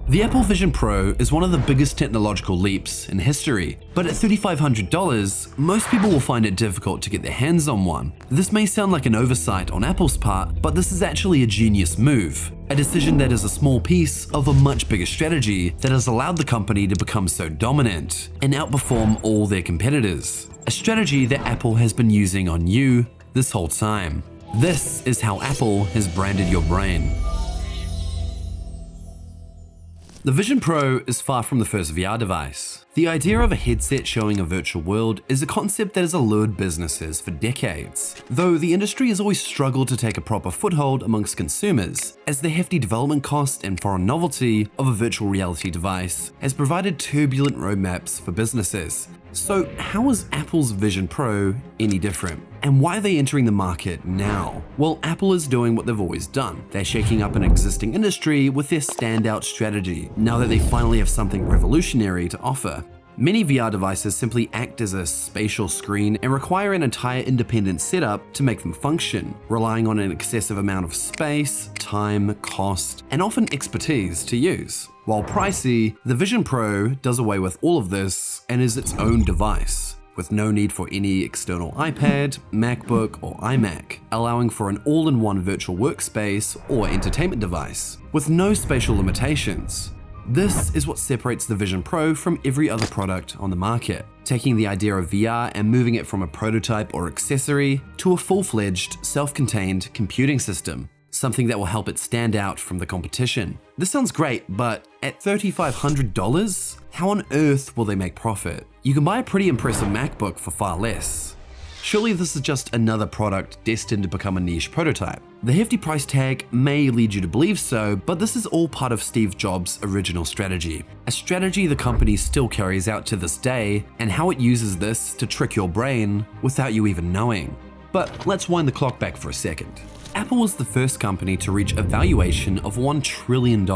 The Apple Vision Pro is one of the biggest technological leaps in history, but at $3,500, most people will find it difficult to get their hands on one. This may sound like an oversight on Apple's part, but this is actually a genius move. A decision that is a small piece of a much bigger strategy that has allowed the company to become so dominant and outperform all their competitors. A strategy that Apple has been using on you this whole time. This is how Apple has branded your brain. The Vision Pro is far from the first VR device. The idea of a headset showing a virtual world is a concept that has allured businesses for decades, though the industry has always struggled to take a proper foothold amongst consumers, as the hefty development cost and foreign novelty of a virtual reality device has provided turbulent roadmaps for businesses. So how is Apple's Vision Pro any different? And why are they entering the market now? Well, Apple is doing what they've always done. They're shaking up an existing industry with their standout strategy, now that they finally have something revolutionary to offer. Many VR devices simply act as a spatial screen and require an entire independent setup to make them function, relying on an excessive amount of space, time, cost, and often expertise to use. While pricey, the Vision Pro does away with all of this and is its own device, with no need for any external iPad, MacBook, or iMac, allowing for an all-in-one virtual workspace or entertainment device, with no spatial limitations. This is what separates the Vision Pro from every other product on the market, taking the idea of VR and moving it from a prototype or accessory to a full-fledged, self-contained computing system, something that will help it stand out from the competition. This sounds great, but at $3,500, how on earth will they make profit? You can buy a pretty impressive MacBook for far less. Surely this is just another product destined to become a niche prototype. The hefty price tag may lead you to believe so, but this is all part of Steve Jobs' original strategy. A strategy the company still carries out to this day, and how it uses this to trick your brain without you even knowing. But let's wind the clock back for a second. Apple was the first company to reach a valuation of $1 trillion,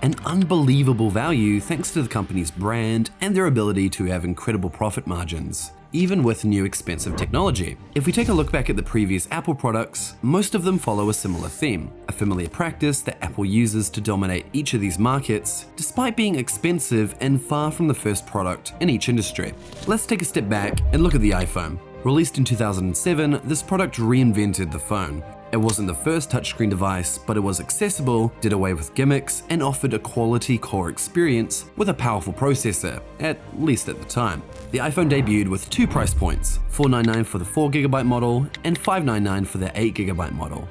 an unbelievable value thanks to the company's brand and their ability to have incredible profit margins, even with new expensive technology. If we take a look back at the previous Apple products, most of them follow a similar theme, a familiar practice that Apple uses to dominate each of these markets, despite being expensive and far from the first product in each industry. Let's take a step back and look at the iPhone. Released in 2007, this product reinvented the phone. It wasn't the first touchscreen device, but it was accessible, did away with gimmicks, and offered a quality core experience with a powerful processor, at least at the time. The iPhone debuted with two price points, $499 for the 4GB model and $599 for the 8GB model.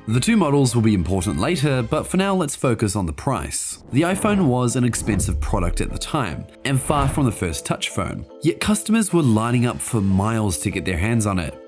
The two models will be important later, but for now let's focus on the price. The iPhone was an expensive product at the time, and far from the first touch phone, yet customers were lining up for miles to get their hands on it.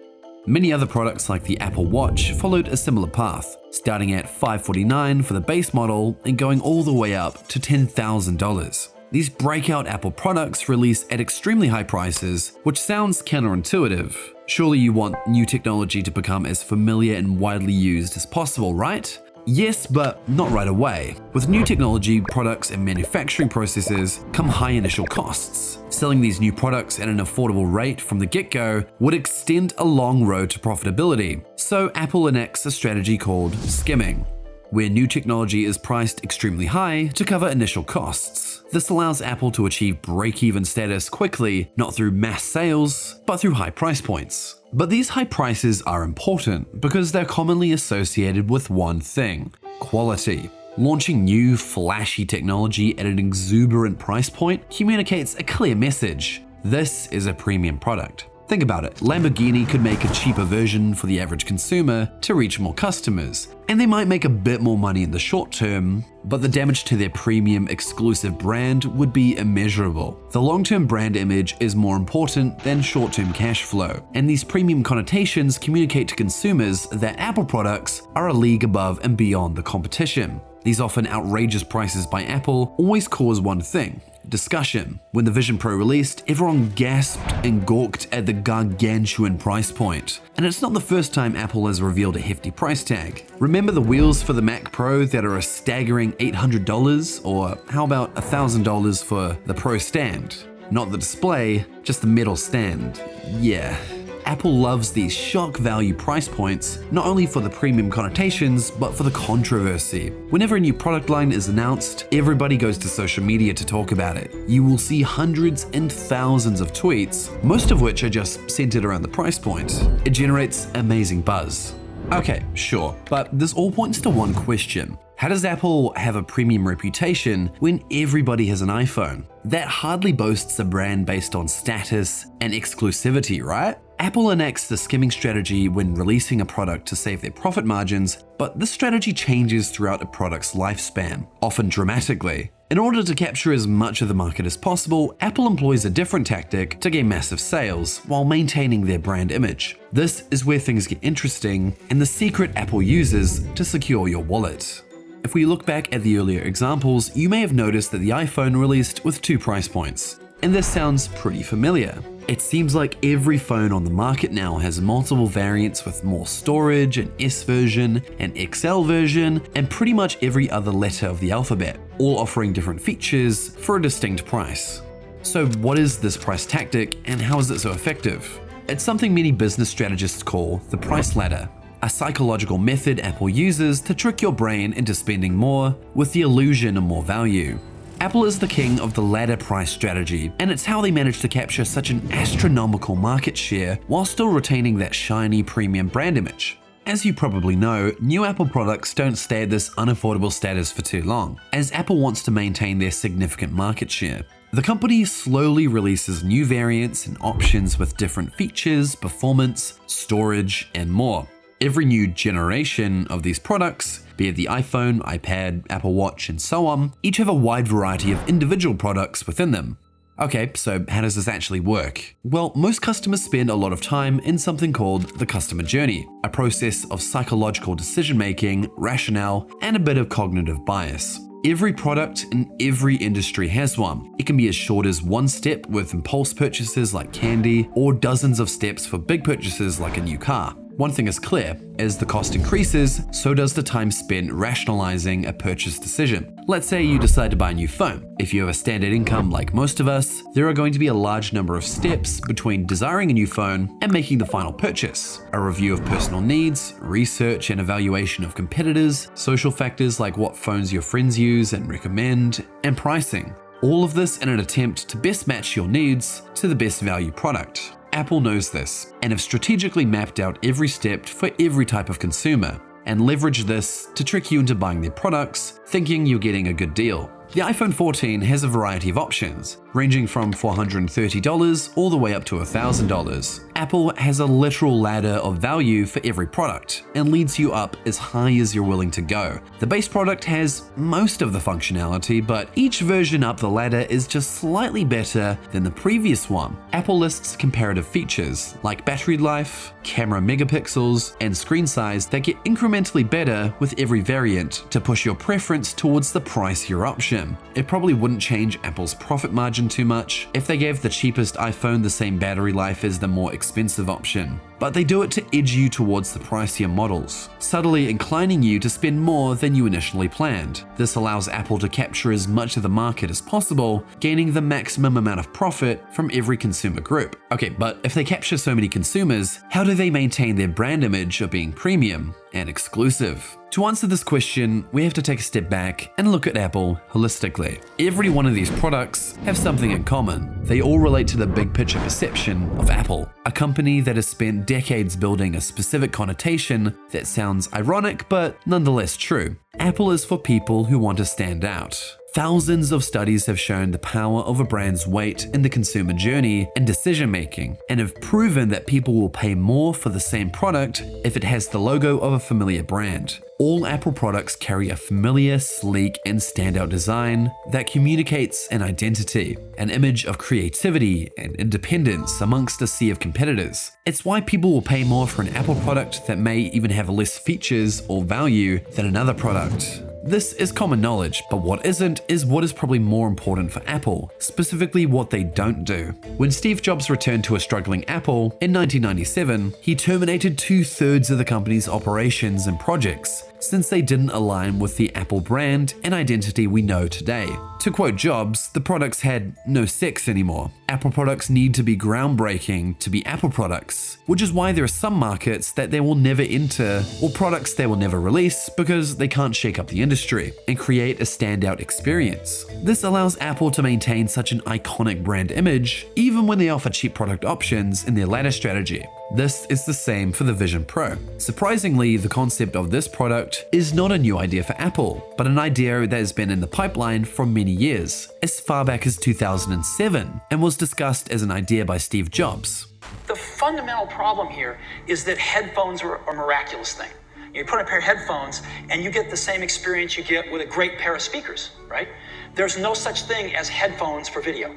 Many other products like the Apple Watch followed a similar path, starting at $549 for the base model and going all the way up to $10,000. These breakout Apple products release at extremely high prices, which sounds counterintuitive. Surely you want new technology to become as familiar and widely used as possible, right? Yes, but not right away. With new technology, products, and manufacturing processes come high initial costs. Selling these new products at an affordable rate from the get-go would extend a long road to profitability. So Apple enacts a strategy called skimming, where new technology is priced extremely high to cover initial costs. This allows Apple to achieve break-even status quickly, not through mass sales, but through high price points. But these high prices are important because they're commonly associated with one thing: quality. Launching new, flashy technology at an exuberant price point communicates a clear message. This is a premium product. Think about it, Lamborghini could make a cheaper version for the average consumer to reach more customers, and they might make a bit more money in the short term, but the damage to their premium exclusive brand would be immeasurable. The long-term brand image is more important than short-term cash flow, and these premium connotations communicate to consumers that Apple products are a league above and beyond the competition. These often outrageous prices by Apple always cause one thing: discussion. When the Vision Pro released, everyone gasped and gawked at the gargantuan price point. And it's not the first time Apple has revealed a hefty price tag. Remember the wheels for the Mac Pro that are a staggering $800? Or how about $1,000 for the Pro stand? Not the display, just the metal stand. Yeah. Apple loves these shock value price points, not only for the premium connotations, but for the controversy. Whenever a new product line is announced, everybody goes to social media to talk about it. You will see hundreds and thousands of tweets, most of which are just centered around the price point. It generates amazing buzz. Okay, sure, but this all points to one question. How does Apple have a premium reputation when everybody has an iPhone? That hardly boasts a brand based on status and exclusivity, right? Apple enacts the skimming strategy when releasing a product to save their profit margins, but this strategy changes throughout a product's lifespan, often dramatically. In order to capture as much of the market as possible, Apple employs a different tactic to gain massive sales while maintaining their brand image. This is where things get interesting and the secret Apple uses to secure your wallet. If we look back at the earlier examples, you may have noticed that the iPhone released with 2 price points. And this sounds pretty familiar. It seems like every phone on the market now has multiple variants with more storage, an S version, an XL version, and pretty much every other letter of the alphabet, all offering different features for a distinct price. So what is this price tactic and how is it so effective? It's something many business strategists call the price ladder, a psychological method Apple uses to trick your brain into spending more with the illusion of more value. Apple is the king of the ladder price strategy, and it's how they manage to capture such an astronomical market share while still retaining that shiny premium brand image. As you probably know, new Apple products don't stay at this unaffordable status for too long, as Apple wants to maintain their significant market share. The company slowly releases new variants and options with different features, performance, storage, and more. Every new generation of these products, be it the iPhone, iPad, Apple Watch, and so on, each have a wide variety of individual products within them. Okay, so how does this actually work? Well, most customers spend a lot of time in something called the customer journey, a process of psychological decision-making, rationale, and a bit of cognitive bias. Every product in every industry has one. It can be as short as one step with impulse purchases like candy, or dozens of steps for big purchases like a new car. One thing is clear, as the cost increases, so does the time spent rationalizing a purchase decision. Let's say you decide to buy a new phone. If you have a standard income like most of us, there are going to be a large number of steps between desiring a new phone and making the final purchase. A review of personal needs, research and evaluation of competitors, social factors like what phones your friends use and recommend, and pricing. All of this in an attempt to best match your needs to the best value product. Apple knows this and have strategically mapped out every step for every type of consumer and leveraged this to trick you into buying their products, thinking you're getting a good deal. The iPhone 14 has a variety of options, ranging from $430 all the way up to $1,000. Apple has a literal ladder of value for every product and leads you up as high as you're willing to go. The base product has most of the functionality, but each version up the ladder is just slightly better than the previous one. Apple lists comparative features like battery life, camera megapixels, and screen size that get incrementally better with every variant to push your preference towards the pricier option. It probably wouldn't change Apple's profit margin too much if they gave the cheapest iPhone the same battery life as the more expensive option. But they do it to edge you towards the pricier models, subtly inclining you to spend more than you initially planned. This allows Apple to capture as much of the market as possible, gaining the maximum amount of profit from every consumer group. Okay, but if they capture so many consumers, how do they maintain their brand image of being premium and exclusive? To answer this question, we have to take a step back and look at Apple holistically. Every one of these products have something in common. They all relate to the big picture perception of Apple, a company that has spent decades building a specific connotation that sounds ironic but nonetheless true. Apple is for people who want to stand out. Thousands of studies have shown the power of a brand's weight in the consumer journey and decision making, and have proven that people will pay more for the same product if it has the logo of a familiar brand. All Apple products carry a familiar, sleek, and standout design that communicates an identity, an image of creativity and independence amongst a sea of competitors. It's why people will pay more for an Apple product that may even have less features or value than another product. This is common knowledge, but what isn't is what is probably more important for Apple, specifically what they don't do. When Steve Jobs returned to a struggling Apple in 1997, he terminated 2/3 of the company's operations and projects, since they didn't align with the Apple brand and identity we know today. To quote Jobs, the products had no sex anymore. Apple products need to be groundbreaking to be Apple products, which is why there are some markets that they will never enter or products they will never release because they can't shake up the industry and create a standout experience. This allows Apple to maintain such an iconic brand image even when they offer cheap product options in their ladder strategy. This is the same for the Vision Pro. Surprisingly, the concept of this product is not a new idea for Apple, but an idea that has been in the pipeline for many years, as far back as 2007, and was discussed as an idea by Steve Jobs. The fundamental problem here is that headphones are a miraculous thing. You put on a pair of headphones and you get the same experience you get with a great pair of speakers, right? There's no such thing as headphones for video,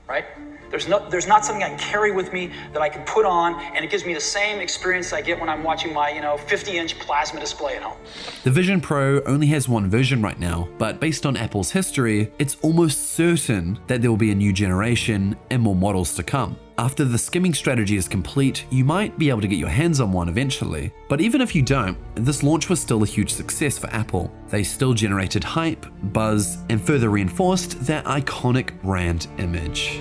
right? There's not something I can carry with me that I can put on and it gives me the same experience I get when I'm watching my 50-inch plasma display at home. The Vision Pro only has one version right now, but based on Apple's history, it's almost certain that there will be a new generation and more models to come. After the skimming strategy is complete, you might be able to get your hands on one eventually. But even if you don't, this launch was still a huge success for Apple. They still generated hype, buzz, and further reinforced their iconic brand image.